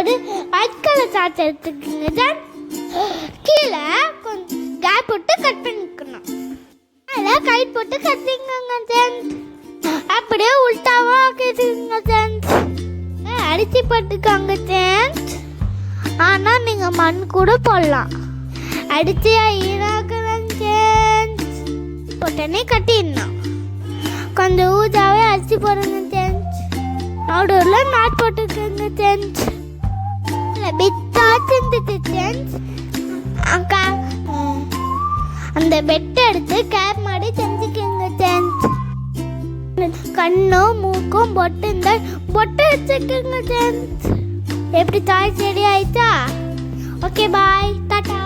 ஒரு white colour chart எடுத்துக்கோங்க sir. கீழே கொஞ்சம் கேப் போட்டு கட் பண்ணிக்கணும். அதில் கைட் போட்டு கட்டிங்கங்க சார். அப்படியே உள்டாவா ஆக்கிடுங்க சார். அடிச்சு போட்டுக்கோங்க சார். ஆனால் நீங்கள் மண் கூட போடலாம். அடித்து ஈராக்கலாம் சார். போட்டோன்னே கட்டிடணும். கொஞ்சம் ஊதாவே அரிசி போடுங்க சார். நடுவில் நாட் போட்டுக்கோங்க சார். பித்தாச்சுந்துச்சு சார். அக்கா அந்த பெட்டை எடுத்து கேப் மாதிரி செஞ்சுக்கோங்க சார். கண்ணும் மூக்கும் பொட்டு இந்த பொட்டு வச்சுக்கோங்க சார். எப்படி தாய் செடி ஆயிட்டா? Okay bye, tata.